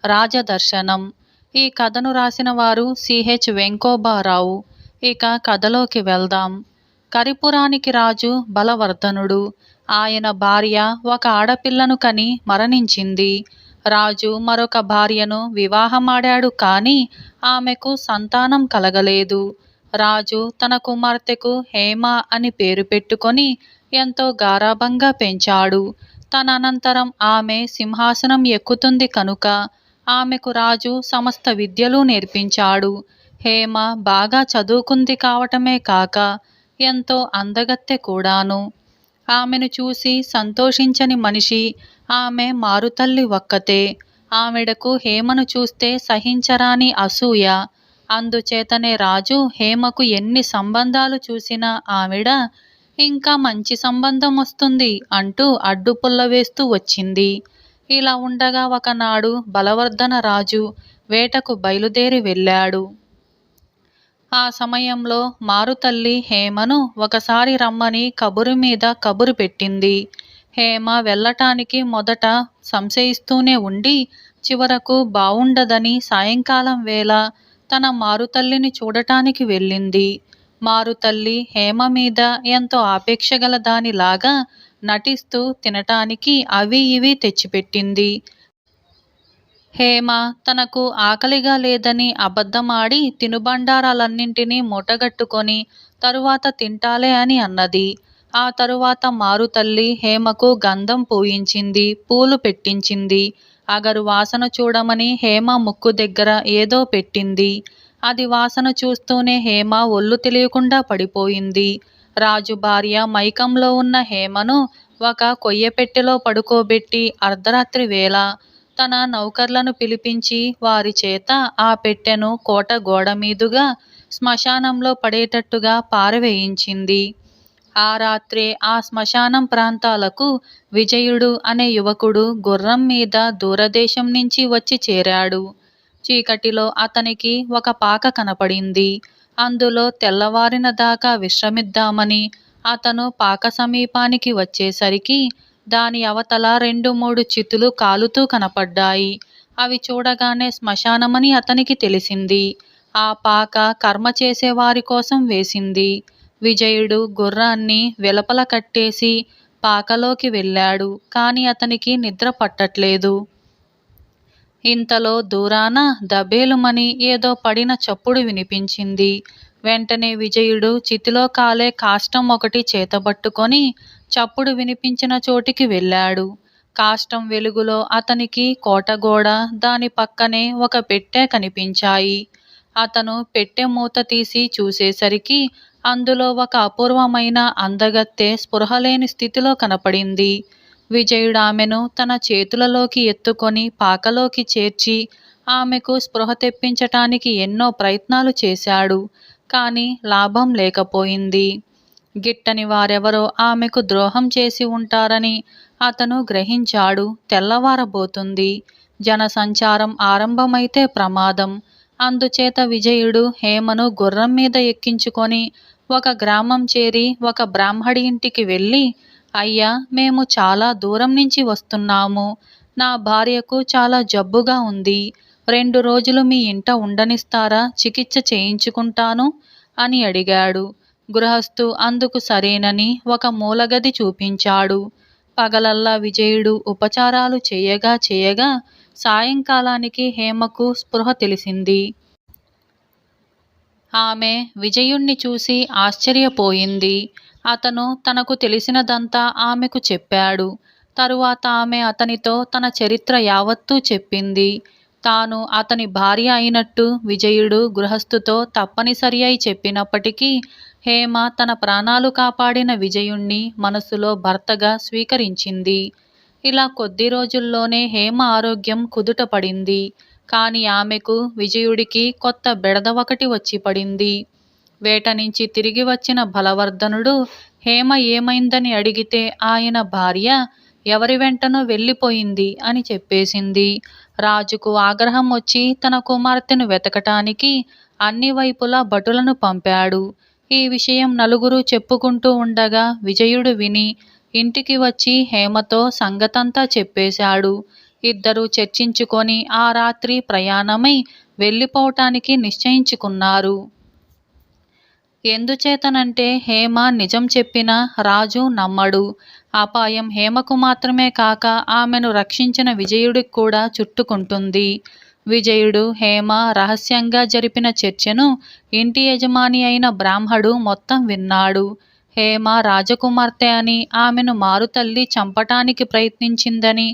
రాజదర్శనం. ఈ కథను రాసిన వారు సిహెచ్ వెంకోబారావు. ఇక కథలోకి వెళ్దాం. కరిపురానికి రాజు బలవర్ధనుడు. ఆయన భార్య ఒక ఆడపిల్లను కని మరణించింది. రాజు మరొక భార్యను వివాహమాడాడు, కానీ ఆమెకు సంతానం కలగలేదు. రాజు తన కుమార్తెకు హేమ అని పేరు పెట్టుకొని ఎంతో గారాబంగా పెంచాడు. తన అనంతరం ఆమె సింహాసనం ఎక్కుతుంది కనుక ఆమెకు రాజు సమస్త విద్యలు నేర్పించాడు. హేమ బాగా చదువుకుంది కావటమే కాక ఎంతో అందగత్తె కూడాను. ఆమెను చూసి సంతోషించని మనిషి ఆమె మారుతల్లి ఒక్కతే. ఆమెడకు హేమను చూస్తే సహించరాని అసూయ. అందుచేతనే రాజు హేమకు ఎన్ని సంబంధాలు చూసినా ఆవిడ ఇంకా మంచి సంబంధం వస్తుంది అంటూ అడ్డుపుల్ల వేస్తూ వచ్చింది. ఇలా ఉండగా ఒకనాడు బలవర్ధన రాజు వేటకు బయలుదేరి వెళ్ళాడు. ఆ సమయంలో మారుతల్లి హేమను ఒకసారి రమ్మని కబురు మీద కబురు పెట్టింది. హేమ వెళ్ళటానికి మొదట సంశయిస్తూనే ఉండి చివరకు బావుండదని సాయంకాలం వేళ తన మారుతల్లిని చూడటానికి వెళ్ళింది. మారుతల్లి హేమ మీద ఎంతో ఆపేక్ష గల దానిలాగా నటిస్తూ తినటానికి అవి ఇవి తెచ్చిపెట్టింది. హేమ తనకు ఆకలిగా లేదని అబద్ధమాడి తినుబండారాలన్నింటినీ మూటగట్టుకొని తరువాత తింటాలే అని అన్నది. ఆ తరువాత మారుతల్లి హేమకు గంధం పూయించింది, పూలు పెట్టించింది. అగరు వాసన చూడమని హేమ ముక్కు దగ్గర ఏదో పెట్టింది. అది వాసన చూస్తూనే హేమ ఒళ్ళు తెలియకుండా పడిపోయింది. రాజు భార్య మైకంలో ఉన్న హేమను ఒక కొయ్యపెట్టెలో పడుకోబెట్టి అర్ధరాత్రి వేళ తన నౌకర్లను పిలిపించి వారి చేత ఆ పెట్టెను కోట గోడ మీదుగా శ్మశానంలో పడేటట్టుగా పారవేయించింది. ఆ రాత్రే ఆ శ్మశానం ప్రాంతాలకు విజయుడు అనే యువకుడు గుర్రం మీద దూరదేశం నుంచి వచ్చి చేరాడు. చీకటిలో అతనికి ఒక పాక కనపడింది. అందులో తెల్లవారిన దాకా విశ్రమిద్దామని అతను పాక సమీపానికి వచ్చేసరికి దాని అవతల 2-3 చితులు కాలుతూ కనపడ్డాయి. అవి చూడగానే శ్మశానమని అతనికి తెలిసింది. ఆ పాక కర్మ చేసేవారి కోసం వేసింది. విజయుడు గుర్రాన్ని వెలపల కట్టేసి పాకలోకి వెళ్ళాడు. కాని అతనికి నిద్ర పట్టట్లేదు. ఇంతలో దూరాన దబేలుమని ఏదో పడిన చప్పుడు వినిపించింది. వెంటనే విజయుడు చితిలో కాలే కాష్టం ఒకటి చేతబట్టుకొని చప్పుడు వినిపించిన చోటికి వెళ్ళాడు. కాష్టం వెలుగులో అతనికి కోటగోడ, దాని పక్కనే ఒక పెట్టె కనిపించాయి. అతను పెట్టె మూత తీసి చూసేసరికి అందులో ఒక అపూర్వమైన అందగత్తె స్పృహలేని స్థితిలో కనపడింది. విజయుడు ఆమెను తన చేతులలోకి ఎత్తుకొని పాకలోకి చేర్చి ఆమెకు స్పృహ తెప్పించటానికి ఎన్నో ప్రయత్నాలు చేశాడు. కానీ లాభం లేకపోయింది. గిట్టని వారెవరో ఆమెకు ద్రోహం చేసి ఉంటారని అతను గ్రహించాడు. తెల్లవారబోతుంది. జనసంచారం ఆరంభమైతే ప్రమాదం. అందుచేత విజయుడు హేమను గుర్రం మీద ఎక్కించుకొని ఒక గ్రామం చేరి ఒక బ్రాహ్మడి ఇంటికి వెళ్ళి, అయ్యా, మేము చాలా దూరం నుంచి వస్తున్నాము. నా భార్యకు చాలా జబ్బుగా ఉంది. 2 రోజులు మీ ఇంట ఉండనిస్తారా? చికిత్స చేయించుకుంటాను అని అడిగాడు. గృహస్థు అందుకు సరేనని ఒక మూలగది చూపించాడు. పగలల్లా విజయుడు ఉపచారాలు చేయగా సాయంకాలానికి హేమకు స్పృహ తెలిసింది. ఆమె విజయుణ్ణి చూసి ఆశ్చర్యపోయింది. అతను తనకు తెలిసినదంతా ఆమెకు చెప్పాడు. తరువాత ఆమె అతనితో తన చరిత్ర యావత్తూ చెప్పింది. తాను అతని భార్య అయినట్టు విజయుడు గృహస్థుతో తప్పనిసరి అయి చెప్పినప్పటికీ హేమ తన ప్రాణాలు కాపాడిన విజయుణ్ణి మనసులో భర్తగా స్వీకరించింది. ఇలా కొద్ది రోజుల్లోనే హేమ ఆరోగ్యం కుదుటపడింది. కాని ఆమెకు విజయుడికి కొత్త బెడద ఒకటి వచ్చి పడింది. వేట నుంచి తిరిగి వచ్చిన బలవర్ధనుడు హేమ ఏమైందని అడిగితే ఆయన భార్య ఎవరి వెంటనో వెళ్ళిపోయింది అని చెప్పేసింది. రాజుకు ఆగ్రహం వచ్చి తన కుమార్తెను వెతకటానికి అన్ని వైపులా భటులను పంపాడు. ఈ విషయం నలుగురు చెప్పుకుంటూ ఉండగా విజయుడు విని ఇంటికి వచ్చి హేమతో సంగతంతా చెప్పేశాడు. ఇద్దరూ చర్చించుకొని ఆ రాత్రి ప్రయాణమై వెళ్ళిపోవటానికి నిశ్చయించుకున్నారు. ఎందుచేతనంటే హేమ నిజం చెప్పినా రాజు నమ్మడు. అపాయం హేమకు మాత్రమే కాక ఆమెను రక్షించిన విజయుడికి కూడా చుట్టుకుంటుంది. విజయుడు హేమ రహస్యంగా జరిపిన చర్చను ఇంటి యజమాని అయిన బ్రాహ్మడు మొత్తం విన్నాడు. హేమ రాజకుమార్తె అని, ఆమెను మారుతల్లి చంపటానికి ప్రయత్నించిందని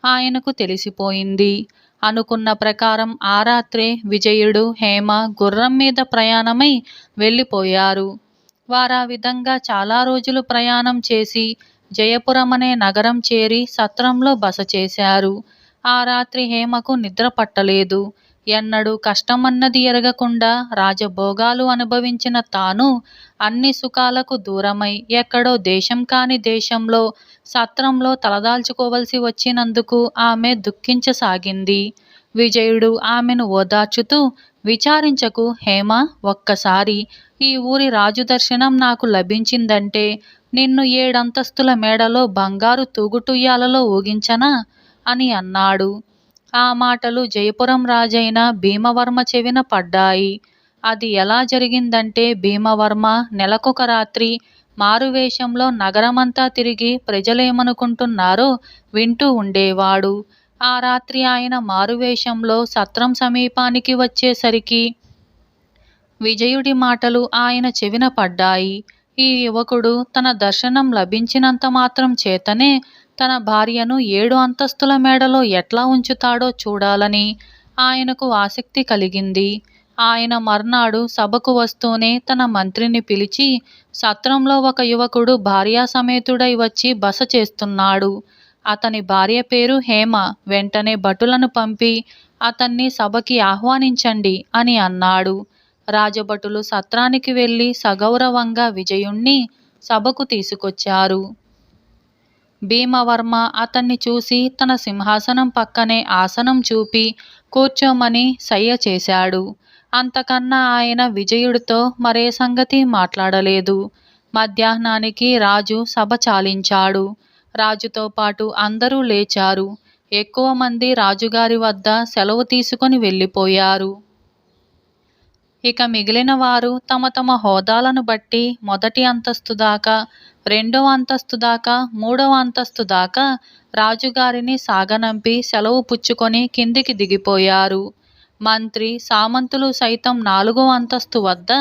ఆయనకు తెలిసిపోయింది. అనుకున్న ప్రకారం ఆ రాత్రే విజయుడు హేమ గుర్రం మీద ప్రయాణమై వెళ్ళిపోయారు. వారా విధంగా చాలా రోజులు ప్రయాణం చేసి జయపురం అనే నగరం చేరి సత్రంలో బస చేశారు. ఆ రాత్రి హేమకు నిద్ర పట్టలేదు. ఎన్నడూ కష్టమన్నది ఎరగకుండా రాజభోగాలు అనుభవించిన తాను అన్ని సుఖాలకు దూరమై ఎక్కడో దేశం కాని దేశంలో సత్రంలో తలదాల్చుకోవలసి వచ్చినందుకు ఆమె దుఃఖించసాగింది. విజయుడు ఆమెను ఓదార్చుతూ, విచారించకు హేమ, ఒక్కసారి ఈ ఊరి రాజు దర్శనం నాకు లభించిందంటే నిన్ను 7 అంతస్తుల మేడలో బంగారు తూగుటుయ్యాలలో ఊగించనా అని అన్నాడు. ఆ మాటలు జయపురం రాజైన భీమవర్మ చెవిన పడ్డాయి. అది ఎలా జరిగిందంటే భీమవర్మ నెలకొక రాత్రి మారువేషంలో నగరమంతా తిరిగి ప్రజలేమనుకుంటున్నారో వింటూ ఉండేవాడు. ఆ రాత్రి ఆయన మారువేషంలో సత్రం సమీపానికి వచ్చేసరికి విజయుడి మాటలు ఆయన చెవిన పడ్డాయి. ఈ యువకుడు తన దర్శనం లభించినంత మాత్రం చేతనే తన భార్యను 7 అంతస్తుల మేడలో ఎట్లా ఉంచుతాడో చూడాలని ఆయనకు ఆసక్తి కలిగింది. ఆయన మర్నాడు సభకు వస్తూనే తన మంత్రిని పిలిచి, సత్రంలో ఒక యువకుడు భార్యాసమేతుడై వచ్చి బస చేస్తున్నాడు. అతని భార్య పేరు హేమ. వెంటనే భటులను పంపి అతన్ని సభకి ఆహ్వానించండి అని అన్నాడు. రాజభటులు సత్రానికి వెళ్ళి సగౌరవంగా విజయుణ్ణి సభకు తీసుకొచ్చారు. భీమవర్మ అతన్ని చూసి తన సింహాసనం పక్కనే ఆసనం చూపి కూర్చోమని సయ్య చేశాడు. అంతకన్నా ఆయన విజయుడితో మరే సంగతి మాట్లాడలేదు. మధ్యాహ్నానికి రాజు సభ చాలించాడు. రాజుతో పాటు అందరూ లేచారు. ఎక్కువ మంది రాజుగారి వద్ద సెలవు తీసుకొని వెళ్ళిపోయారు. ఇక మిగిలిన వారు తమ తమ హోదాలను బట్టి మొదటి అంతస్తు దాకా, 2వ అంతస్తు దాకా, 3వ అంతస్తు దాకా రాజుగారిని సాగనంపి సెలవు పుచ్చుకొని కిందికి దిగిపోయారు. మంత్రి సామంతులు సైతం 4వ అంతస్తు వద్ద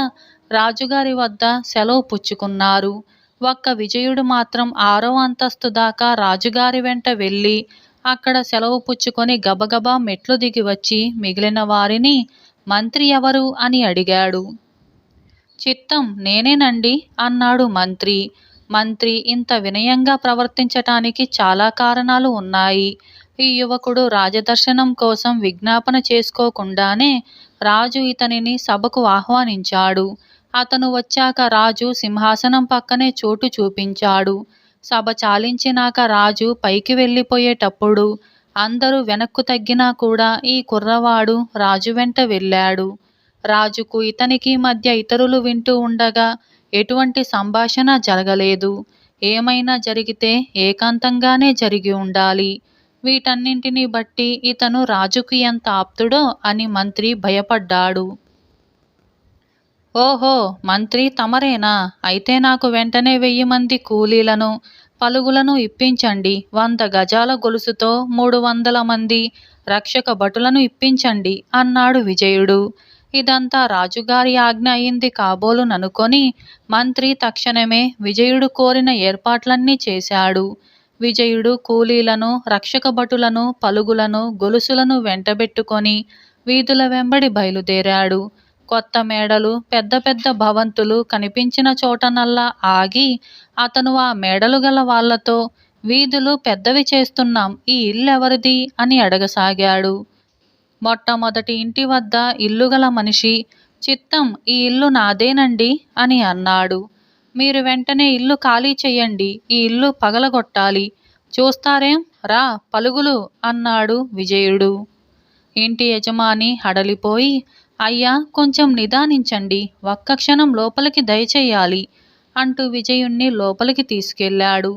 రాజుగారి వద్ద సెలవు పుచ్చుకున్నారు. ఒక్క విజయుడు మాత్రం 6వ అంతస్తు దాకా రాజుగారి వెంట వెళ్ళి అక్కడ సెలవు పుచ్చుకొని గబగబా మెట్లు దిగి వచ్చి మిగిలిన వారిని, మంత్రి ఎవరు అని అడిగాడు. చిత్తం నేనేనండి అన్నాడు మంత్రి. మంత్రి ఇంత వినయంగా ప్రవర్తించటానికి చాలా కారణాలు ఉన్నాయి. ఈ యువకుడు రాజదర్శనం కోసం విజ్ఞాపన చేసుకోకుండానే రాజు ఇతనిని సభకు ఆహ్వానించాడు. అతను వచ్చాక రాజు సింహాసనం పక్కనే చోటు చూపించాడు. సభ చాలించినాక రాజు పైకి వెళ్ళిపోయేటప్పుడు అందరూ వెనక్కు తగ్గినా కూడా ఈ కుర్రవాడు రాజు వెంట వెళ్ళాడు. రాజుకు ఇతనికి మధ్య ఇతరులు వింటూ ఉండగా ఎటువంటి సంభాషణ జరగలేదు. ఏమైనా జరిగితే ఏకాంతంగానే జరిగి ఉండాలి. వీటన్నింటినీ బట్టి ఇతను రాజుకు ఎంత ఆప్తుడో అని మంత్రి భయపడ్డాడు. ఓహో, మంత్రి తమరేనా? అయితే నాకు వెంటనే 1000 మంది కూలీలను, పలుగులను ఇప్పించండి. 100 గజాల గొలుసుతో 300 మంది రక్షక భటులను ఇప్పించండి అన్నాడు విజయుడు. ఇదంతా రాజుగారి ఆజ్ఞ అయింది కాబోలుననుకొని మంత్రి తక్షణమే విజయుడు కోరిన ఏర్పాట్లన్నీ చేశాడు. విజయుడు కూలీలను, రక్షక భటులను, పలుగులను, గొలుసులను వెంటబెట్టుకొని వీధుల వెంబడి బయలుదేరాడు. కొత్త మేడలు, పెద్ద పెద్ద భవంతులు కనిపించిన చోటనల్లా ఆగి అతను ఆ మేడలు గల వాళ్లతో, వీధులు పెద్దవి చేస్తున్నాం, ఈ ఇల్లెవరిది అని అడగసాగాడు. మొట్టమొదటి ఇంటి వద్ద ఇల్లుగల మనిషి, చిత్తం ఈ ఇల్లు నాదేనండి అని అన్నాడు. మీరు వెంటనే ఇల్లు ఖాళీ చెయ్యండి, ఈ ఇల్లు పగలగొట్టాలి. చూస్తారేం, రా పలుగులు అన్నాడు విజయుడు. ఇంటి యజమాని హడలిపోయి, అయ్యా కొంచెం నిదానించండి, ఒక్క క్షణం లోపలికి దయచెయ్యాలి అంటూ విజయుణ్ణి లోపలికి తీసుకెళ్ళాడు.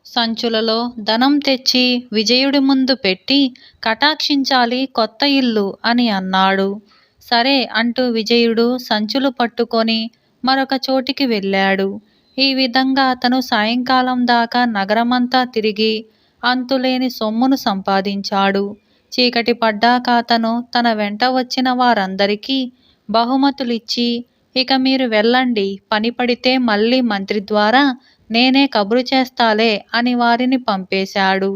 సంచులలో ధనం తెచ్చి విజయుడి ముందు పెట్టి కటాక్షించాలి కొత్త ఇల్లు అని అన్నాడు. సరే అంటూ విజయుడు సంచులు పట్టుకొని మరొక చోటికి వెళ్ళాడు. ఈ విధంగా అతను సాయంకాలం దాకా నగరమంతా తిరిగి అంతులేని సొమ్మును సంపాదించాడు. చీకటి పడ్డాక అతను తన వెంట వచ్చిన వారందరికీ బహుమతులిచ్చి, ఇక మీరు వెళ్ళండి, పని పడితే మళ్ళీ మంత్రి ద్వారా నేనే కబురు చేస్తాలే అని వారిని పంపేశాడు.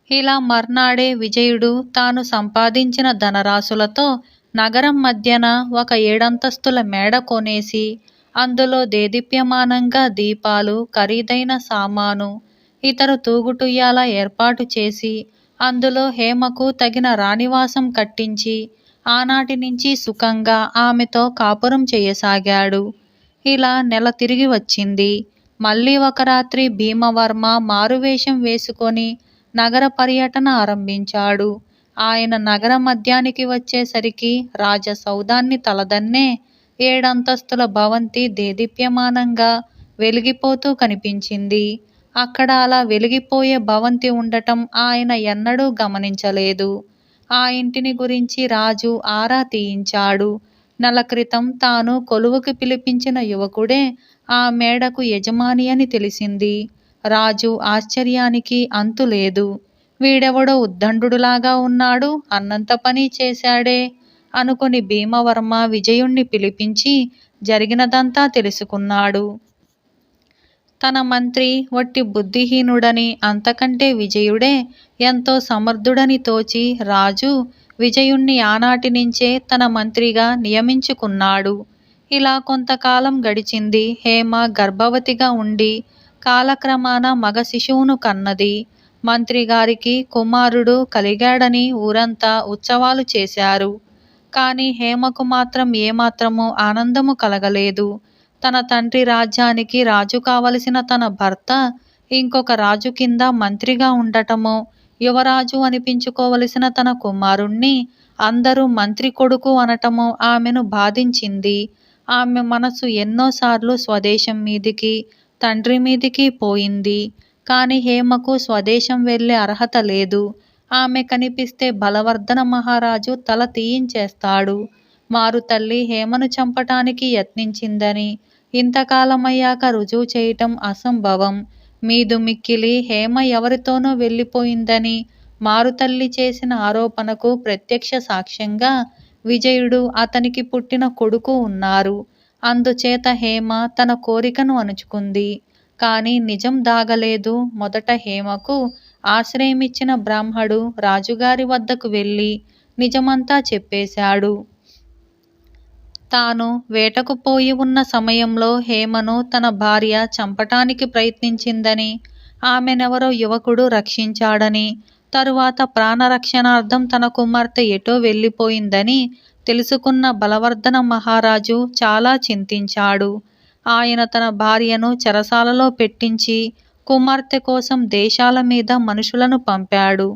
ఇలా మర్నాడే విజయుడు తాను సంపాదించిన ధనరాశులతో నగరం మధ్యన ఒక 7 మేడ కొనేసి అందులో దేదీప్యమానంగా దీపాలు, ఖరీదైన సామాను, ఇతర తూగుటుయ్యాల ఏర్పాటు చేసి అందులో హేమకు తగిన రాణివాసం కట్టించి ఆనాటి నుంచి సుఖంగా ఆమెతో కాపురం చేయసాగాడు. ఇలా నెల తిరిగి వచ్చింది. మళ్ళీ ఒక రాత్రి భీమవర్మ మారువేషం వేసుకొని నగర పర్యటన ఆరంభించాడు. ఆయన నగర మధ్యానికి వచ్చేసరికి రాజసౌధాన్ని తలదన్నే 7 భవంతి దేదీప్యమానంగా వెలిగిపోతూ కనిపించింది. అక్కడ అలా వెలిగిపోయే భవంతి ఉండటం ఆయన ఎన్నడూ గమనించలేదు. ఆ ఇంటిని గురించి రాజు ఆరా తీయించాడు. నెల క్రితం తాను కొలువుకి పిలిపించిన యువకుడే ఆ మేడకు యజమాని అని తెలిసింది. రాజు ఆశ్చర్యానికి అంతులేదు. వీడెవడో ఉద్దండులాగా ఉన్నాడు, అన్నంత పని చేశాడే అనుకుని భీమవర్మ విజయుణ్ణి పిలిపించి జరిగినదంతా తెలుసుకున్నాడు. తన మంత్రి వట్టి బుద్ధిహీనుడని, అంతకంటే విజయుడే ఎంతో సమర్థుడని తోచి రాజు విజయుణ్ణి ఆనాటి నుంచే తన మంత్రిగా నియమించుకున్నాడు. ఇలా కొంతకాలం గడిచింది. హేమ గర్భవతిగా ఉండి కాలక్రమాన మగ శిశువును కన్నది. మంత్రిగారికి కుమారుడు కలిగాడని ఊరంతా ఉత్సవాలు చేశారు. కానీ హేమకు మాత్రం ఏమాత్రమూ ఆనందము కలగలేదు. తన తండ్రి రాజ్యానికి రాజు కావలసిన తన భర్త ఇంకొక రాజు కింద మంత్రిగా ఉండటమో, యువరాజు అనిపించుకోవలసిన తన కుమారుణ్ణి అందరూ మంత్రి కొడుకు అనటమో ఆమెను బాధించింది. ఆమె మనసు ఎన్నోసార్లు స్వదేశం మీదికి, తండ్రి మీదికి పోయింది. కానీ హేమకు స్వదేశం వెళ్ళే అర్హత లేదు. ఆమె కనిపిస్తే బలవర్ధన మహారాజు తల తీయించేస్తాడు. మారుతల్లి హేమను చంపటానికి యత్నించిందని ఇంతకాలమయ్యాక రుజువు చేయటం అసంభవం. మీదు మిక్కిలి హేమ ఎవరితోనో వెళ్ళిపోయిందని మారుతల్లి చేసిన ఆరోపణకు ప్రత్యక్ష సాక్ష్యంగా విజయుడు, అతనికి పుట్టిన కొడుకు ఉన్నారు. అందుచేత హేమ తన కోరికను అణుచుకుంది. కానీ నిజం దాగలేదు. మొదట హేమకు ఆశ్రయమిచ్చిన బ్రాహ్మడు రాజుగారి వద్దకు వెళ్ళి నిజమంతా చెప్పేశాడు. తాను వేటకు పోయి ఉన్న సమయంలో హేమను తన భార్య చంపటానికి ప్రయత్నించిందని, ఆమెనెవరో యువకుడు రక్షించాడని, తరువాత ప్రాణరక్షణార్థం తన కుమార్తె ఎటో వెళ్ళిపోయిందని తెలుసుకున్న బలవర్ధన మహారాజు చాలా చింతించాడు. ఆయన తన భార్యను చెరసాలలో పెట్టించి కుమార్తె కోసం దేశాల మీద మనుషులను పంపాడు.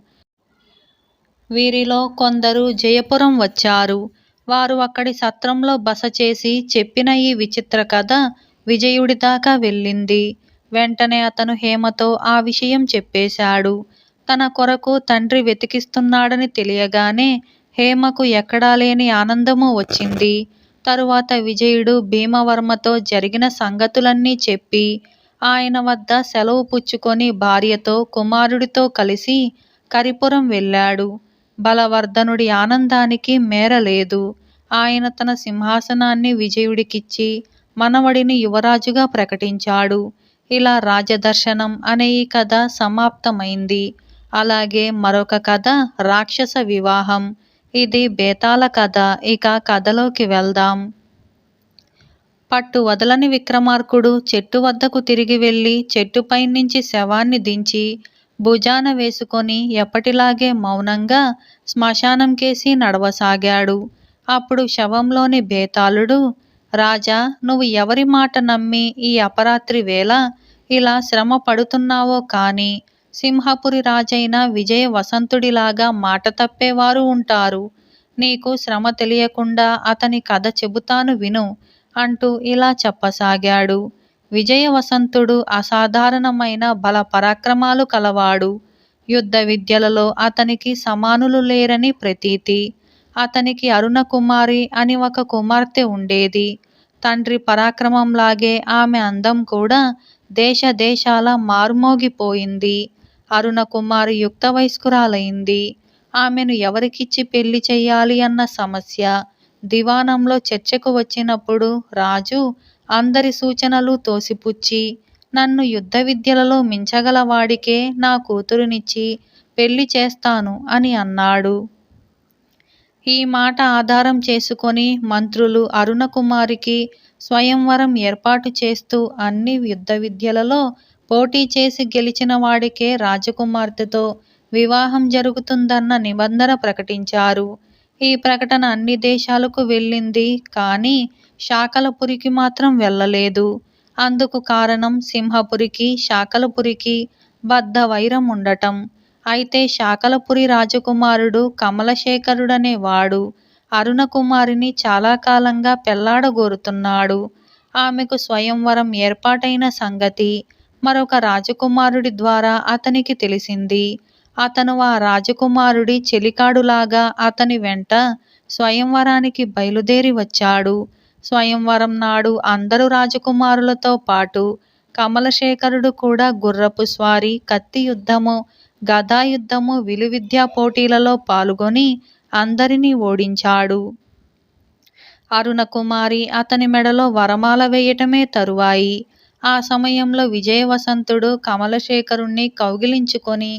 వీరిలో కొందరు జయపురం వచ్చారు. వారు అక్కడి సత్రంలో బస చేసి చెప్పిన ఈ విచిత్ర కథ విజయుడి దాకా వెళ్ళింది. వెంటనే అతను హేమతో ఆ విషయం చెప్పేశాడు. తన కొరకు తండ్రి వెతికిస్తున్నాడని తెలియగానే హేమకు ఎక్కడా లేని ఆనందము వచ్చింది. తరువాత విజయుడు భీమవర్మతో జరిగిన సంగతులన్నీ చెప్పి ఆయన వద్ద సెలవు పుచ్చుకొని భార్యతో కుమారుడితో కలిసి కరిపురం వెళ్ళాడు. బలవర్ధనుడి ఆనందానికి మేరలేదు. ఆయన తన సింహాసనాన్ని విజయుడికిచ్చి మనవడిని యువరాజుగా ప్రకటించాడు. ఇలా రాజదర్శనం అనే ఈ కథ సమాప్తమైంది. అలాగే మరొక కథ రాక్షస వివాహం. ఇది బేతాళ కథ. ఇక కథలోకి వెళ్దాం. పట్టు వదలని విక్రమార్కుడు చెట్టు వద్దకు తిరిగి వెళ్ళి చెట్టుపై నుంచి శవాన్ని దించి భుజాన వేసుకొని ఎప్పటిలాగే మౌనంగా శ్మశానం కేసి నడవసాగాడు. అప్పుడు శవంలోని బేతాళుడు, రాజా, నువ్వు ఎవరి మాట నమ్మి ఈ అపరాత్రి వేళ ఇలా శ్రమ పడుతున్నావో కానీ సింహపురి రాజైన విజయ వసంతుడిలాగా మాట తప్పేవారు ఉంటారు. నీకు శ్రమ తెలియకుండా అతని కథ చెబుతాను విను అంటూ ఇలా చెప్పసాగాడు. విజయవసంతుడు అసాధారణమైన బల పరాక్రమాలు కలవాడు. యుద్ధ విద్యలలో అతనికి సమానులు లేరని ప్రతీతి. అతనికి అరుణకుమారి అని ఒక కుమార్తె ఉండేది. తండ్రి పరాక్రమంలాగే ఆమె అందం కూడా దేశ దేశాల మారుమోగిపోయింది. అరుణకుమారి యుక్త వయస్కురాలైంది. ఆమెను ఎవరికిచ్చి పెళ్లి చెయ్యాలి అన్న సమస్య దివానంలో చర్చకు వచ్చినప్పుడు రాజు అందరి సూచనలు తోసిపుచ్చి, నన్ను యుద్ధ విద్యలలో మించగల వాడికే నా కూతురునిచ్చి పెళ్లి చేస్తాను అని అన్నాడు. ఈ మాట ఆధారం చేసుకొని మంత్రులు అరుణకుమారికి స్వయంవరం ఏర్పాటు చేస్తూ అన్ని యుద్ధ విద్యలలో పోటీ చేసి గెలిచిన వాడికే రాజకుమార్తెతో వివాహం జరుగుతుందన్న నిబంధన ప్రకటించారు. ఈ ప్రకటన అన్ని దేశాలకు వెళ్ళింది, కానీ శాకలపురికి మాత్రం వెళ్ళలేదు. అందుకు కారణం సింహపురికి శాకలపురికి బద్ధ వైరం ఉండటం. అయితే శాకలపురి రాజకుమారుడు కమలశేఖరుడనే వాడు అరుణకుమారిని చాలా కాలంగా పెళ్లాడగోరుతున్నాడు. ఆమెకు స్వయంవరం ఏర్పాటైన సంగతి మరొక రాజకుమారుడి ద్వారా అతనికి తెలిసింది. అతను ఆ రాజకుమారుడి చెలికాడులాగా అతని వెంట స్వయంవరానికి బయలుదేరి వచ్చాడు. స్వయంవరం నాడు అందరు రాజకుమారులతో పాటు కమలశేఖరుడు కూడా గుర్రపు స్వారీ, కత్తి యుద్ధము, గదా యుద్ధము, విలువిద్యా పోటీలలో పాల్గొని అందరినీ ఓడించాడు. అరుణకుమారి అతని మెడలో వరమాల వేయటమే తరువాయి. ఆ సమయంలో విజయవసంతుడు కమలశేఖరుణ్ణి కౌగిలించుకొని,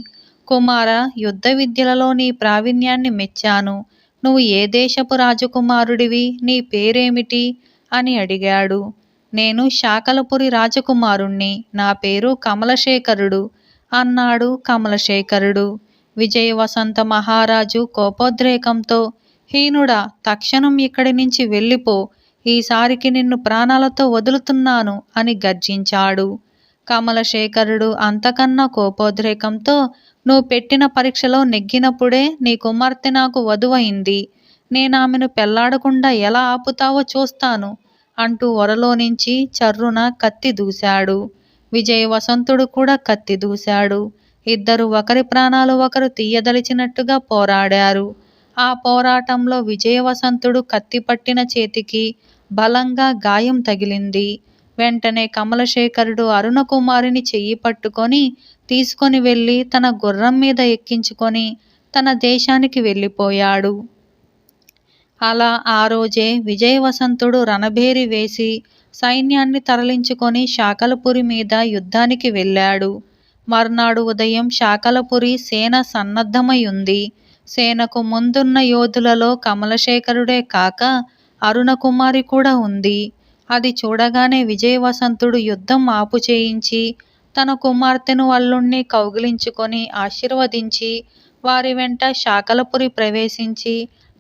కుమార, యుద్ధ విద్యలలో నీ ప్రావీణ్యాన్ని మెచ్చాను. నువ్వు ఏ దేశపు రాజకుమారుడివి? నీ పేరేమిటి అని అడిగాడు. నేను శాకలపురి రాజకుమారుణ్ణి. నా పేరు కమలశేఖరుడు అన్నాడు కమలశేఖరుడు. విజయవసంత మహారాజు కోపోద్రేకంతో, హీనుడా, తక్షణం ఇక్కడి నుంచి వెళ్ళిపో. ఈసారికి నిన్ను ప్రాణాలతో వదులుతున్నాను అని గర్జించాడు. కమలశేఖరుడు అంతకన్నా కోపోద్రేకంతో, నువ్వు పెట్టిన పరీక్షలో నెగ్గినప్పుడే నీ కుమార్తె నాకు వధువైంది. నేనామెను పెళ్లాడకుండా ఎలా ఆపుతావో చూస్తాను అంటూ ఒరలో నుంచి చర్రున కత్తి దూశాడు. విజయవసంతుడు కూడా కత్తి దూశాడు. ఇద్దరు ఒకరి ప్రాణాలు ఒకరు తీయదలిచినట్టుగా పోరాడారు. ఆ పోరాటంలో విజయవసంతుడు కత్తి పట్టిన చేతికి బలంగా గాయం తగిలింది. వెంటనే కమలశేఖరుడు అరుణకుమారిని చెయ్యి పట్టుకొని తీసుకొని వెళ్ళి తన గుర్రం మీద ఎక్కించుకొని తన దేశానికి వెళ్ళిపోయాడు. అలా ఆ రోజే విజయవసంతుడు రణభేరి వేసి సైన్యాన్ని తరలించుకొని శాకలపురి మీద యుద్ధానికి వెళ్ళాడు. మర్నాడు ఉదయం శాకలపురి సేన సన్నద్ధమై ఉంది. సేనకు ముందున్న యోధులలో కమలశేఖరుడే కాక అరుణకుమారి కూడా ఉంది. అది చూడగానే విజయవసంతుడు యుద్ధం ఆపు చేయించి తన కుమార్తెను అల్లుణ్ణి కౌగిలించుకొని ఆశీర్వదించి వారి వెంట శాకలపురి ప్రవేశించి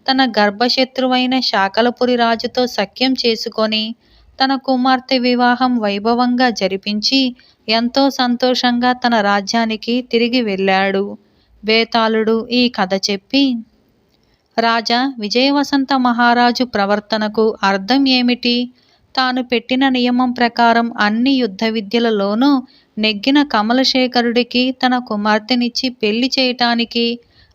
తన గర్భశత్రువైన శాకలపురి రాజుతో సఖ్యం చేసుకొని తన కుమార్తె వివాహం వైభవంగా జరిపించి ఎంతో సంతోషంగా తన రాజ్యానికి తిరిగి వెళ్ళాడు. బేతాళుడు ఈ కథ చెప్పి, రాజా, విజయవసంత మహారాజు ప్రవర్తనకు అర్థం ఏమిటి? తాను పెట్టిన నియమం ప్రకారం అన్ని యుద్ధ విద్యలలోనూ నెగ్గిన కమలశేఖరుడికి తన కుమార్తెనిచ్చి పెళ్లి చేయటానికి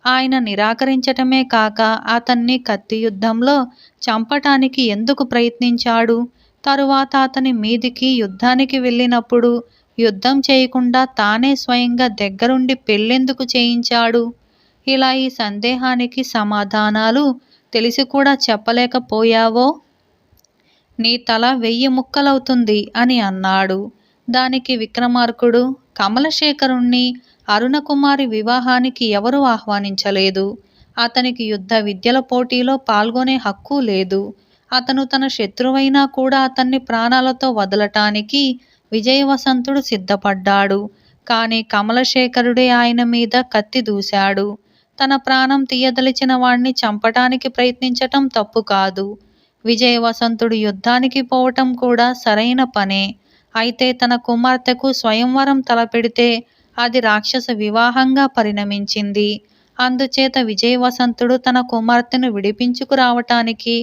ఆయన నిరాకరించటమే కాక అతన్ని కత్తి యుద్ధంలో చంపటానికి ఎందుకు ప్రయత్నించాడు? తరువాత అతని మీదికి యుద్ధానికి వెళ్ళినప్పుడు యుద్ధం చేయకుండా తానే స్వయంగా దగ్గరుండి పెళ్ళెందుకు చేయించాడు? ఇలా ఈ సందేహానికి సమాధానాలు తెలిసి కూడా చెప్పలేకపోయావో నీ తల 1000 ముక్కలవుతుంది అని అన్నాడు. దానికి విక్రమార్కుడు, కమలశేఖరుణ్ణి అరుణకుమారి వివాహానికి ఎవరూ ఆహ్వానించలేదు. అతనికి యుద్ధ విద్యల పోటీలో పాల్గొనే హక్కు లేదు. అతను తన శత్రువైనా కూడా అతన్ని ప్రాణాలతో వదలటానికి విజయవసంతుడు సిద్ధపడ్డాడు. కానీ కమలశేఖరుడే ఆయన మీద కత్తి దూశాడు. తన ప్రాణం తీయదలిచిన వాణ్ణి చంపటానికి ప్రయత్నించటం తప్పు కాదు. విజయవసంతుడు యుద్ధానికి పోవటం కూడా సరైన పనే. అయితే తన కుమార్తెకు స్వయంవరం తలపెడితే అది రాక్షస వివాహంగా పరిణమించింది. అందుచేత విజయవసంతుడు తన కుమార్తెను విడిపించుకురావటానికి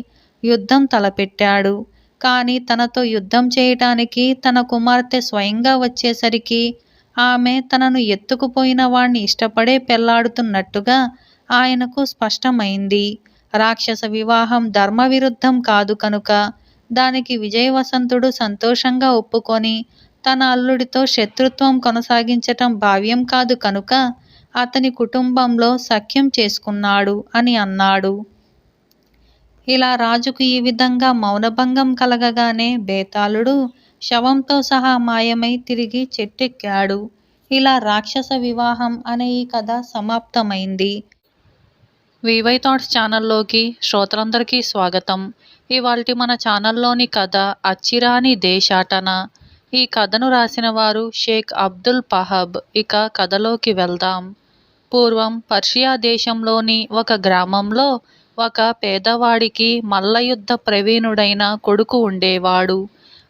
యుద్ధం తలపెట్టాడు. కానీ తనతో యుద్ధం చేయటానికి తన కుమార్తె స్వయంగా వచ్చేసరికి ఆమె తనను ఎత్తుకుపోయిన వాణ్ణి ఇష్టపడే పెళ్లాడుతున్నట్టుగా ఆయనకు స్పష్టమైంది. రాక్షస వివాహం ధర్మవిరుద్ధం కాదు కనుక దానికి విజయవసంతుడు సంతోషంగా ఒప్పుకొని తన అల్లుడితో శత్రుత్వం కొనసాగించటం భావ్యం కాదు కనుక అతని కుటుంబంలో సఖ్యం చేసుకున్నాడు అని అన్నాడు. ఇలా రాజుకు ఈ విధంగా మౌనభంగం కలగగానే బేతాళుడు శవంతో సహా మాయమై తిరిగి చెట్టెక్కాడు. ఇలా రాక్షస వివాహం అనే ఈ కథ సమాప్తమైంది. వివై థాట్స్ ఛానల్లోకి శ్రోతలందరికీ స్వాగతం. ఇవాల్టి మన ఛానల్లోని కథ అచ్చిరాని దేశాటన. ఈ కథను రాసిన వారు షేక్ అబ్దుల్ పహబ్. ఇక కథలోకి వెళ్దాం. పూర్వం పర్షియా దేశంలోని ఒక గ్రామంలో ఒక పేదవాడికి మల్లయుద్ధ ప్రవీణుడైన కొడుకు ఉండేవాడు.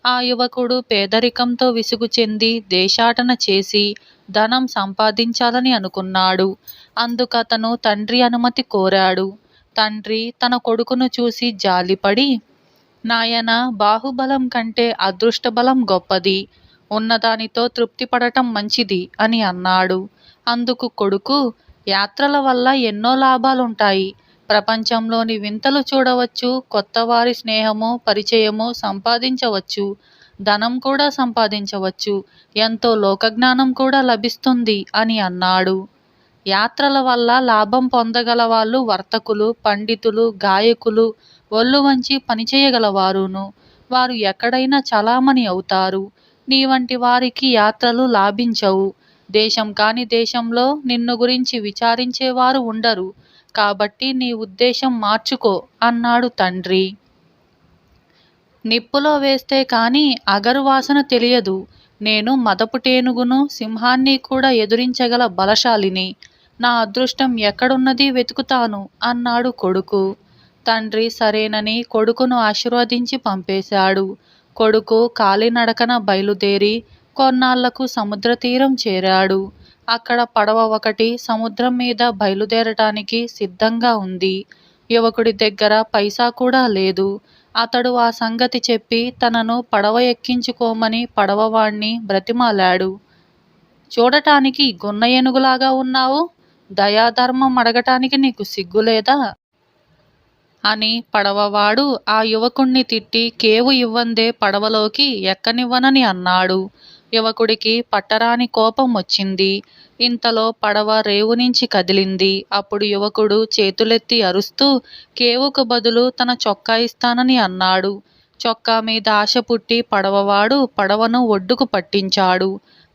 ఆ యువకుడు పేదరికంతో విసుగు చెంది దేశాటన చేసి ధనం సంపాదించాలని అనుకున్నాడు. అందుకతను తండ్రి అనుమతి కోరాడు. తండ్రి తన కొడుకును చూసి జాలిపడి, నాయనా, బాహుబలం కంటే అదృష్టబలం గొప్పది, ఉన్నదానితో తృప్తిపడటం మంచిది అని అన్నాడు. అందుకు కొడుకు, యాత్రల వల్ల ఎన్నో లాభాలుంటాయి. ప్రపంచంలోని వింతలు చూడవచ్చు, కొత్తవారి స్నేహము పరిచయము సంపాదించవచ్చు, ధనం కూడా సంపాదించవచ్చు, ఎంతో లోకజ్ఞానం కూడా లభిస్తుంది అని అన్నాడు. యాత్రల వల్ల లాభం పొందగల వాళ్ళు వర్తకులు, పండితులు, గాయకులు, ఒళ్ళు వంచి పనిచేయగలవారును. వారు ఎక్కడైనా చలామణి అవుతారు. నీ వంటి వారికి యాత్రలు లాభించవు. దేశం కాని దేశంలో నిన్ను గురించి విచారించేవారు ఉండరు. కాబట్టి నీ ఉద్దేశం మార్చుకో అన్నాడు తండ్రి. నిప్పులో వేస్తే కాని అగరు వాసన తెలియదు. నేను మదపుటేనుగును, సింహాన్ని కూడా ఎదురించగల బలశాలిని. నా అదృష్టం ఎక్కడున్నది వెతుకుతాను అన్నాడు కొడుకు. తండ్రి సరేనని కొడుకును ఆశీర్వదించి పంపేశాడు. కొడుకు కాలినడకన బయలుదేరి కొన్నాళ్లకు సముద్ర తీరం చేరాడు. అక్కడ పడవ ఒకటి సముద్రం మీద బయలుదేరటానికి సిద్ధంగా ఉంది. యువకుడి దగ్గర పైసా కూడా లేదు. అతడు ఆ సంగతి చెప్పి తనను పడవ ఎక్కించుకోమని పడవవాణ్ణి బ్రతిమాలాడు. చూడటానికి గున్న ఏనుగులాగా ఉన్నావు, దయాధర్మం అడగటానికి నీకు సిగ్గులేదా అని పడవవాడు ఆ యువకుణ్ణి తిట్టి కేవు ఇవ్వందే పడవలోకి ఎక్కనివ్వనని అన్నాడు. యువకుడికి పట్టరాని కోపం వచ్చింది. ఇంతలో పడవ రేవు నుంచి కదిలింది. అప్పుడు యువకుడు చేతులెత్తి అరుస్తూ కేవుకు బదులు తన చొక్కా ఇస్తానని అన్నాడు. చొక్కా మీద ఆశ పుట్టి పడవవాడు పడవను ఒడ్డుకు పట్టించాడు.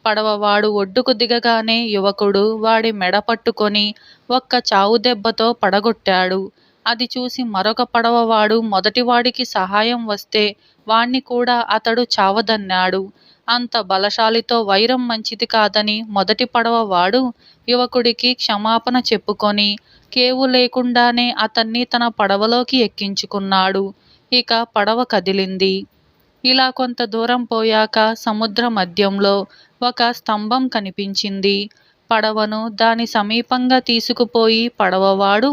పడవవాడు ఒడ్డుకు దిగగానే యువకుడు వాడి మెడ పట్టుకొని ఒక్క చావు దెబ్బతో పడగొట్టాడు. అది చూసి మరొక పడవవాడు మొదటివాడికి సహాయం వస్తే వాణ్ణి కూడా అతడు చావదన్నాడు. అంత బలశాలితో వైరం మంచిది కాదని మొదటి పడవవాడు యువకుడికి క్షమాపణ చెప్పుకొని కేవు లేకుండానే అతన్ని తన పడవలోకి ఎక్కించుకున్నాడు. ఇక పడవ కదిలింది. ఇలా కొంత దూరం పోయాక సముద్ర మధ్యంలో ఒక స్తంభం కనిపించింది. పడవను దాని సమీపంగా తీసుకుపోయి పడవవాడు,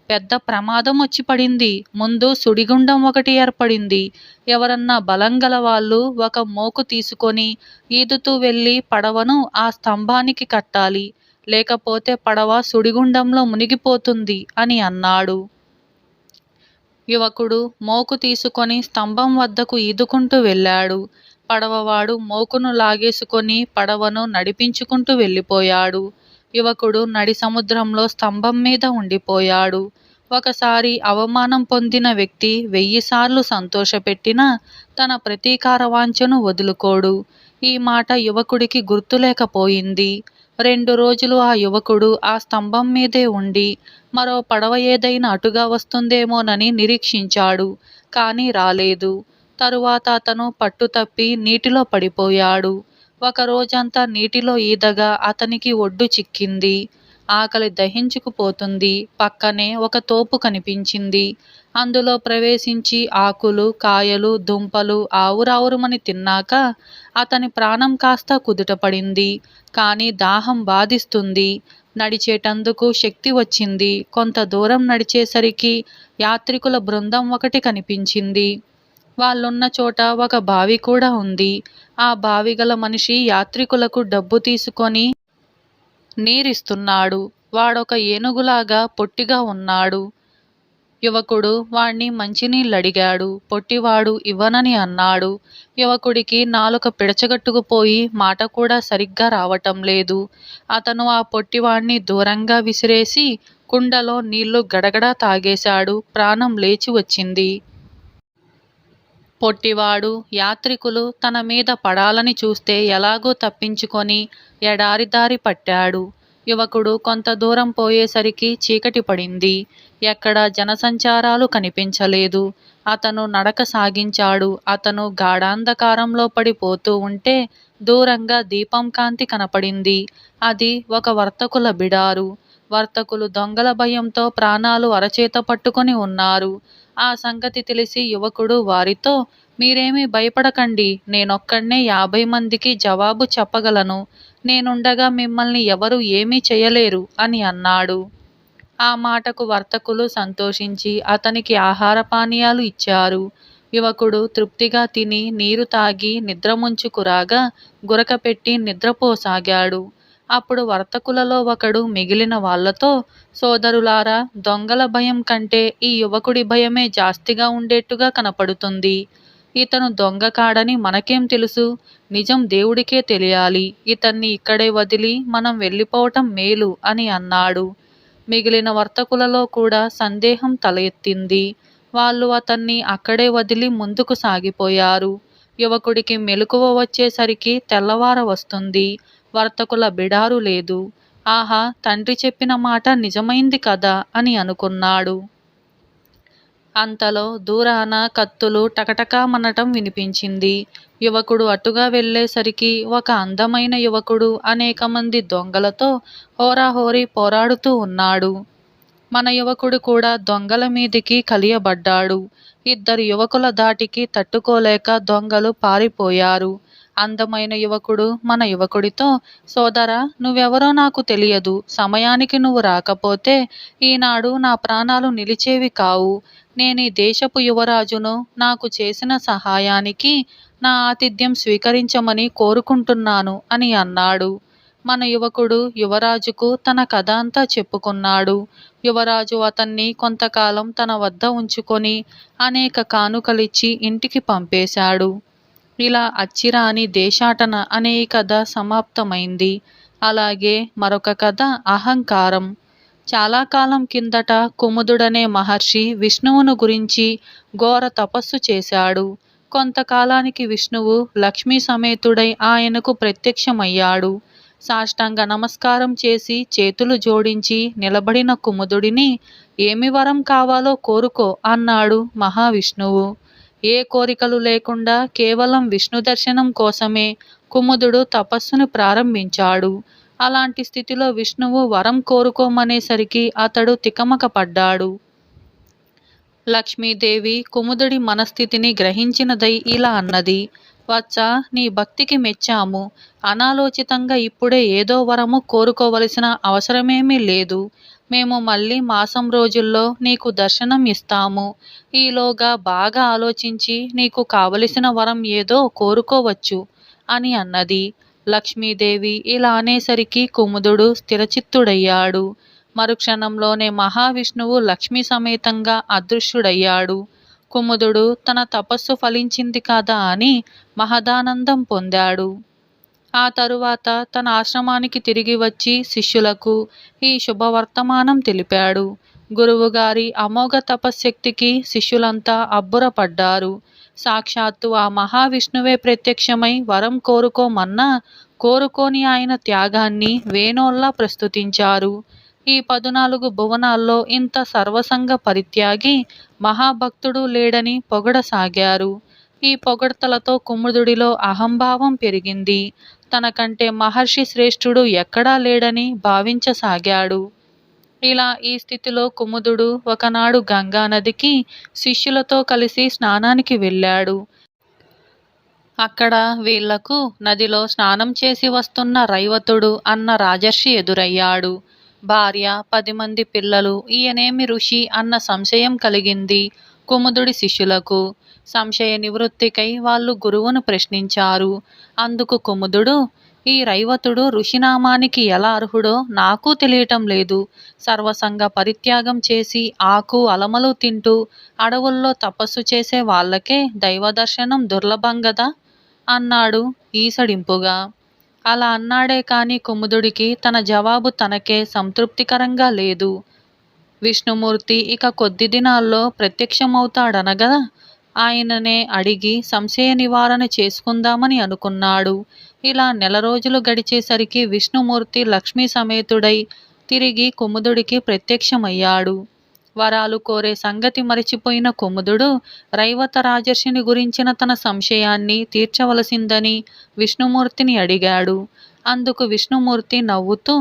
పెద్ద ప్రమాదం వచ్చి పడింది. ముందు సుడిగుండం ఒకటి ఏర్పడింది. ఎవరన్నా బలం గల వాళ్ళు ఒక మోకు తీసుకొని ఈదుతూ వెళ్ళి పడవను ఆ స్తంభానికి కట్టాలి, లేకపోతే పడవ సుడిగుండంలో మునిగిపోతుంది అని అన్నాడు. యువకుడు మోకు తీసుకొని స్తంభం వద్దకు ఈదుకుంటూ వెళ్ళాడు. పడవవాడు మోకును లాగేసుకొని పడవను నడిపించుకుంటూ వెళ్ళిపోయాడు. యువకుడు నడి సముద్రంలో స్తంభం మీద ఉండిపోయాడు. ఒకసారి అవమానం పొందిన వ్యక్తి 1000 సార్లు సంతోషపెట్టినా తన ప్రతీకార వాంఛను వదులుకోడు. ఈ మాట యువకుడికి గుర్తులేకపోయింది. 2 రోజులు ఆ యువకుడు ఆ స్తంభం మీదే ఉండి మరో పడవ ఏదైనా అటుగా వస్తుందేమోనని నిరీక్షించాడు. కానీ రాలేదు. తరువాత అతను పట్టుతప్పి నీటిలో పడిపోయాడు. ఒక రోజంతా నీటిలో ఈదగా అతనికి ఒడ్డు చిక్కింది. ఆకలి దహించుకుపోతుంది. పక్కనే ఒక తోపు కనిపించింది. అందులో ప్రవేశించి ఆకులు, కాయలు, దుంపలు ఆవురావురుమని తిన్నాక అతని ప్రాణం కాస్త కుదుటపడింది. కానీ దాహం బాధిస్తుంది. నడిచేటందుకు శక్తి వచ్చింది. కొంత దూరం నడిచేసరికి యాత్రికుల బృందం ఒకటి కనిపించింది. వాళ్ళున్న చోట ఒక బావి కూడా ఉంది. ఆ బావి గల మనిషి యాత్రికులకు డబ్బు తీసుకొని నీరిస్తున్నాడు. వాడొక ఏనుగులాగా పొట్టిగా ఉన్నాడు. యువకుడు వాణ్ణి మంచినీళ్ళడిగాడు. పొట్టివాడు ఇవ్వనని అన్నాడు. యువకుడికి నాలుక పిడచగట్టుకుపోయి మాట కూడా సరిగ్గా రావటం లేదు. అతను ఆ పొట్టివాణ్ణి దూరంగా విసిరేసి కుండలో నీళ్లు గడగడా తాగేశాడు. ప్రాణం లేచి వచ్చింది. పొట్టివాడు యాత్రికులు తన మీద పడాలని చూస్తే ఎలాగో తప్పించుకొని ఎడారి దారి పట్టాడు. యువకుడు కొంత దూరం పోయేసరికి చీకటి పడింది. ఎక్కడా జనసంచారాలు కనిపించలేదు. అతను నడక సాగించాడు. అతను గాఢాంధకారంలో పడిపోతూ ఉంటే దూరంగా దీపం కాంతి కనపడింది. అది ఒక వర్తకుల బిడారు. వర్తకులు దొంగల భయంతో ప్రాణాలు అరచేత పట్టుకొని ఉన్నారు. ఆ సంగతి తెలిసి యువకుడు వారితో, మీరేమీ భయపడకండి, నేనొక్కడ్నే 50 మందికి జవాబు చెప్పగలను. నేనుండగా మిమ్మల్ని ఎవరూ ఏమీ చేయలేరు అని అన్నాడు. ఆ మాటకు వర్తకులు సంతోషించి అతనికి ఆహార పానీయాలు ఇచ్చారు. యువకుడు తృప్తిగా తిని నీరు తాగి నిద్రముంచుకురాగా గురకపెట్టి నిద్రపోసాగాడు. అప్పుడు వర్తకులలో ఒకడు మిగిలిన వాళ్లతో, సోదరులారా, దొంగల భయం కంటే ఈ యువకుడి భయమే జాస్తిగా ఉండేట్టుగా కనపడుతుంది. ఇతను దొంగ కాడని మనకేం తెలుసు? నిజం దేవుడికే తెలియాలి. ఇతన్ని ఇక్కడే వదిలి మనం వెళ్ళిపోవటం మేలు అని అన్నాడు. మిగిలిన వర్తకులలో కూడా సందేహం తల ఎత్తింది. వాళ్ళు అతన్ని అక్కడే వదిలి ముందుకు సాగిపోయారు. యువకుడికి మెలకువ వచ్చేసరికి తెల్లవార వస్తుంది. వర్తకుల బిడారు లేదు. ఆహా, తండ్రి చెప్పిన మాట నిజమైంది కదా అని అనుకున్నాడు. అంతలో దూరాన కత్తులు టకటకామనటం వినిపించింది. యువకుడు అటుగా వెళ్ళేసరికి ఒక అందమైన యువకుడు అనేక మంది దొంగలతో హోరాహోరీ పోరాడుతూ ఉన్నాడు. మన యువకుడు కూడా దొంగల మీదికి కలియబడ్డాడు. 2 యువకుల ధాటికి తట్టుకోలేక దొంగలు పారిపోయారు. అందమైన యువకుడు మన యువకుడితో, సోదరా, నువ్వెవరో నాకు తెలియదు. సమయానికి నువ్వు రాకపోతే ఈనాడు నా ప్రాణాలు నిలిచేవి కావు. నేనీ దేశపు యువరాజును. నాకు చేసిన సహాయానికి నా ఆతిథ్యం స్వీకరించమని కోరుకుంటున్నాను అని అన్నాడు. మన యువకుడు యువరాజుకు తన కథ అంతా చెప్పుకున్నాడు. యువరాజు అతన్ని కొంతకాలం తన వద్ద ఉంచుకొని అనేక కానుకలిచ్చి ఇంటికి పంపేశాడు. ఇలా అచ్చిరాని దేశాటన అనే ఈ కథ సమాప్తమైంది. అలాగే మరొక కథ అహంకారం. చాలా కాలం కిందట కుముదుడనే మహర్షి విష్ణువును గురించి ఘోర తపస్సు చేశాడు. కొంతకాలానికి విష్ణువు లక్ష్మీ సమేతుడై ఆయనకు ప్రత్యక్షమయ్యాడు. సాష్టాంగ నమస్కారం చేసి చేతులు జోడించి నిలబడిన కుముదుడిని, ఏమి వరం కావాలో కోరుకో అన్నాడు మహావిష్ణువు. ఏ కోరికలు లేకుండా కేవలం విష్ణు దర్శనం కోసమే కుముదుడు తపస్సును ప్రారంభించాడు. అలాంటి స్థితిలో విష్ణువు వరం కోరుకోమనేసరికి అతడు తికమక పడ్డాడు. లక్ష్మీదేవి కుముదుడి మనస్థితిని గ్రహించినదై ఇలా అన్నది, వత్స, నీ భక్తికి మెచ్చాము. అనాలోచితంగా ఇప్పుడే ఏదో వరము కోరుకోవలసిన అవసరమేమీ లేదు. మేము మళ్ళీ మాసం రోజుల్లో నీకు దర్శనం ఇస్తాము. ఈలోగా బాగా ఆలోచించి నీకు కావలసిన వరం ఏదో కోరుకోవచ్చు అని అన్నది. లక్ష్మీదేవి ఇలా అనేసరికి కుముదుడు స్థిరచిత్తుడయ్యాడు. మరుక్షణంలోనే మహావిష్ణువు లక్ష్మీ సమేతంగా అదృశ్యుడయ్యాడు. కుముదుడు తన తపస్సు ఫలించింది కదా అని మహదానందం పొందాడు. ఆ తరువాత తన ఆశ్రమానికి తిరిగి వచ్చి శిష్యులకు ఈ శుభవర్తమానం తెలిపాడు. గురువుగారి అమోఘ తపశ్శక్తికి శిష్యులంతా అబ్బురపడ్డారు. సాక్షాత్తు ఆ మహావిష్ణువే ప్రత్యక్షమై వరం కోరుకోమన్నా కోరుకోని ఆయన త్యాగాన్ని వేణోల్లా ప్రస్తుతించారు. ఈ 14 భువనాల్లో ఇంత సర్వసంగ పరిత్యాగి మహాభక్తుడు లేడని పొగడసాగారు. ఈ పొగడ్తలతో కుముదుడిలో అహంభావం పెరిగింది. తనకంటే మహర్షి శ్రేష్ఠుడు ఎక్కడా లేడని భావించసాగాడు. ఇలా ఈ స్థితిలో కుముదుడు ఒకనాడు గంగానదికి శిష్యులతో కలిసి స్నానానికి వెళ్ళాడు. అక్కడ వీళ్లకు నదిలో స్నానం చేసి వస్తున్న రైవతుడు అన్న రాజర్షి ఎదురయ్యాడు. భార్య, 10 మంది పిల్లలు. ఈయనేమి ఋషి అన్న సంశయం కలిగింది. కుముదుడి శిష్యులకు. సంశయ నివృత్తికై వాళ్ళు గురువును ప్రశ్నించారు. అందుకు కుముదుడు, ఈ రైవతుడు ఋషినామానికి ఎలా అర్హుడో నాకు తెలియటం లేదు. సర్వసంగ పరిత్యాగం చేసి ఆకు అలమలు తింటూ అడవుల్లో తపస్సు చేసే వాళ్ళకే దైవదర్శనం దుర్లభం గదా అన్నాడు ఈసడింపుగా. అలా అన్నాడే కాని కుముదుడికి తన జవాబు తనకే సంతృప్తికరంగా లేదు. విష్ణుమూర్తి ఇక కొద్ది దినాల్లో ప్రత్యక్షమవుతాడనగా ఆయననే అడిగి సంశయ నివారణ చేసుకుందామని అనుకున్నాడు. ఇలా నెల రోజులు గడిచేసరికి విష్ణుమూర్తి లక్ష్మీ సమేతుడై తిరిగి కుముదుడికి ప్రత్యక్షమయ్యాడు. వరాలు కోరే సంగతి మరిచిపోయిన కుముదుడు రైవత రాజర్షిని గురించిన తన సంశయాన్ని తీర్చవలసిందని విష్ణుమూర్తిని అడిగాడు. అందుకు విష్ణుమూర్తి నవ్వుతూ,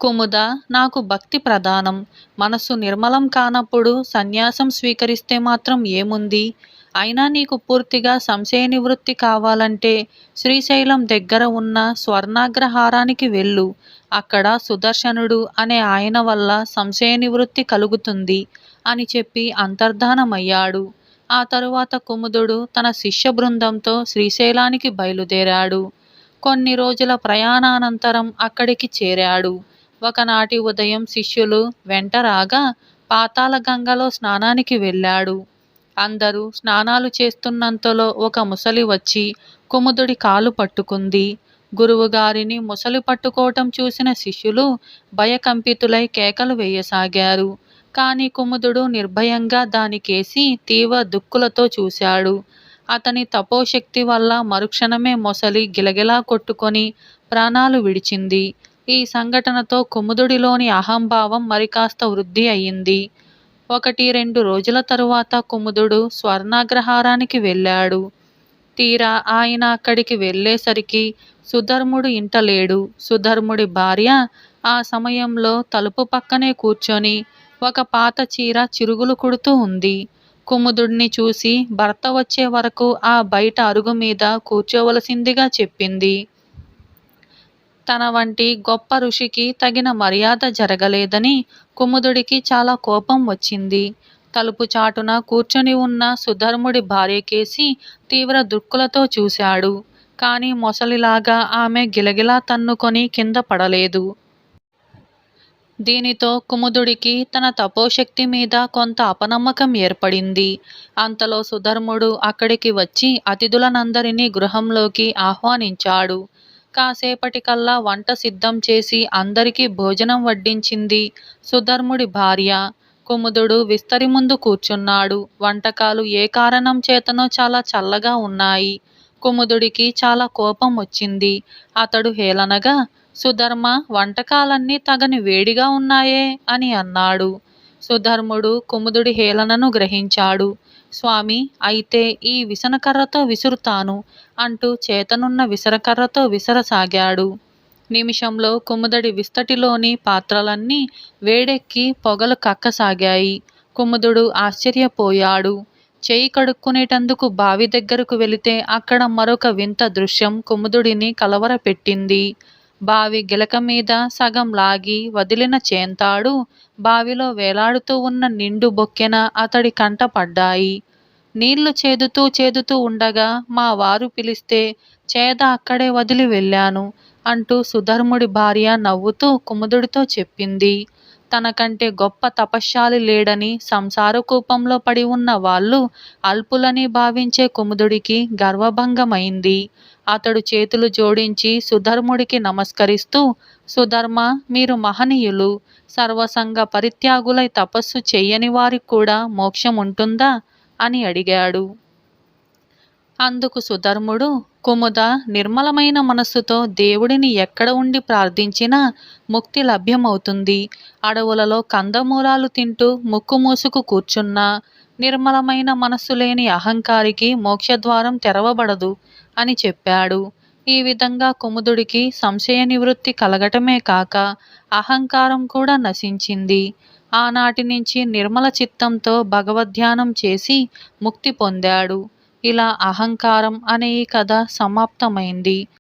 కుముద, నాకు భక్తి ప్రధానం. మనస్సు నిర్మలం కానప్పుడు సన్యాసం స్వీకరిస్తే మాత్రం ఏముంది? అయినా నీకు పూర్తిగా సంశయ నివృత్తి కావాలంటే శ్రీశైలం దగ్గర ఉన్న స్వర్ణాగ్రహారానికి వెళ్ళు. అక్కడ సుదర్శనుడు అనే ఆయన వల్ల సంశయ నివృత్తి కలుగుతుంది అని చెప్పి అంతర్ధానమయ్యాడు. ఆ తరువాత కుముదుడు తన శిష్య బృందంతో శ్రీశైలానికి బయలుదేరాడు. కొన్ని రోజుల ప్రయాణానంతరం అక్కడికి చేరాడు. ఒకనాటి ఉదయం శిష్యులు వెంట రాగా పాతాళ గంగలో స్నానానికి వెళ్ళాడు. అందరూ స్నానాలు చేస్తున్నంతలో ఒక ముసలి వచ్చి కుముదుడి కాలు పట్టుకుంది. గురువుగారిని ముసలి పట్టుకోవటం చూసిన శిష్యులు భయకంపితులై కేకలు వేయసాగారు. కాని కుముదుడు నిర్భయంగా దానికేసి తీవ్ర దుక్కులతో చూశాడు. అతని తపోశక్తి వల్ల మరుక్షణమే మొసలి గిలగిలా కొట్టుకొని ప్రాణాలు విడిచింది. ఈ సంఘటనతో కుముదుడిలోని అహంభావం మరికాస్త వృద్ధి అయింది. 1-2 రోజుల తరువాత కుముదుడు స్వర్ణాగ్రహారానికి వెళ్ళాడు. తీరా ఆయన అక్కడికి వెళ్ళేసరికి సుధర్ముడు ఇంట లేడు. సుధర్ముడి భార్య ఆ సమయంలో తలుపు పక్కనే కూర్చొని ఒక పాత చీర చిరుగులు కుడుతూ ఉంది. కుముదుడిని చూసి భర్త వచ్చే వరకు ఆ బయట అరుగు మీద కూర్చోవలసిందిగా చెప్పింది. తన వంటి గొప్ప ఋషికి తగిన మర్యాద జరగలేదని కుముదుడికి చాలా కోపం వచ్చింది. తలుపు చాటున కూర్చొని ఉన్న సుధర్ముడి భార్యకేసి తీవ్ర దుక్కులతో చూశాడు. కాని మొసలిలాగా ఆమె గిలగిలా తన్నుకొని కింద పడలేదు. దీనితో కుముదుడికి తన తపోశక్తి మీద కొంత అపనమ్మకం ఏర్పడింది. అంతలో సుధర్ముడు అక్కడికి వచ్చి అతిథులనందరినీ గృహంలోకి ఆహ్వానించాడు. కాసేపటికల్లా వంట సిద్ధం చేసి అందరికీ భోజనం వడ్డించింది సుధర్ముడి భార్య. కుముదుడు విస్తరి ముందు కూర్చున్నాడు. వంటకాలు ఏ కారణం చేతనో చాలా చల్లగా ఉన్నాయి. కుముదుడికి చాలా కోపం వచ్చింది. అతడు హేళనగా, సుధర్మ, వంటకాలన్నీ తగని వేడిగా ఉన్నాయే అని అన్నాడు. సుధర్ముడు కుముదుడి హేళనను గ్రహించాడు. స్వామి, అయితే ఈ విసనకర్రతో విసురుతాను అంటూ చేతనున్న విసరకర్రతో విసరసాగాడు. నిమిషంలో కుముదుడి విస్తటిలోని పాత్రలన్నీ వేడెక్కి పొగలు కక్కసాగాయి. కుముదుడు ఆశ్చర్యపోయాడు. చేయి కడుక్కునేటందుకు బావి దగ్గరకు వెళితే అక్కడ మరొక వింత దృశ్యం కుముదుడిని కలవరపెట్టింది. బావి గిలక మీద సగం లాగి వదిలిన చేంతాడు బావిలో వేలాడుతూ ఉన్న నిండు బొక్కెన అతడి కంట పడ్డాయి. నీళ్లు చేదుతూ ఉండగా మా వారు పిలిస్తే చేద అక్కడే వదిలి వెళ్ళాను అంటూ సుధర్ముడి భార్య నవ్వుతూ కుముదుడితో చెప్పింది. తనకంటే గొప్ప తపశ్శాలి లేడని, సంసార కూపంలో పడి ఉన్న వాళ్ళు అల్పులని భావించే కుముదుడికి గర్వభంగమైంది. అతడు చేతులు జోడించి సుధర్ముడికి నమస్కరిస్తూ, సుధర్మ, మీరు మహనీయులు. సర్వసంగ పరిత్యాగులై తపస్సు చెయ్యని వారికి కూడా మోక్షం ఉంటుందా అని అడిగాడు. అందుకు సుధర్ముడు, కుముద, నిర్మలమైన మనస్సుతో దేవుడిని ఎక్కడ ఉండి ప్రార్థించినా ముక్తి లభ్యమవుతుంది. అడవులలో కందమూలాలు తింటూ ముక్కు మూసుకు కూర్చున్నా నిర్మలమైన మనస్సు లేని అహంకారికి మోక్షద్వారం తెరవబడదు అని చెప్పాడు. ఈ విధంగా కుముదుడికి సంశయ నివృత్తి కలగటమే కాక అహంకారం కూడా నశించింది. ఆనాటి నుంచి నిర్మల చిత్తంతో భగవద్ధ్యానం చేసి ముక్తి పొందాడు. ఇలా అహంకారం అనే ఈ కథ సమాప్తమైంది.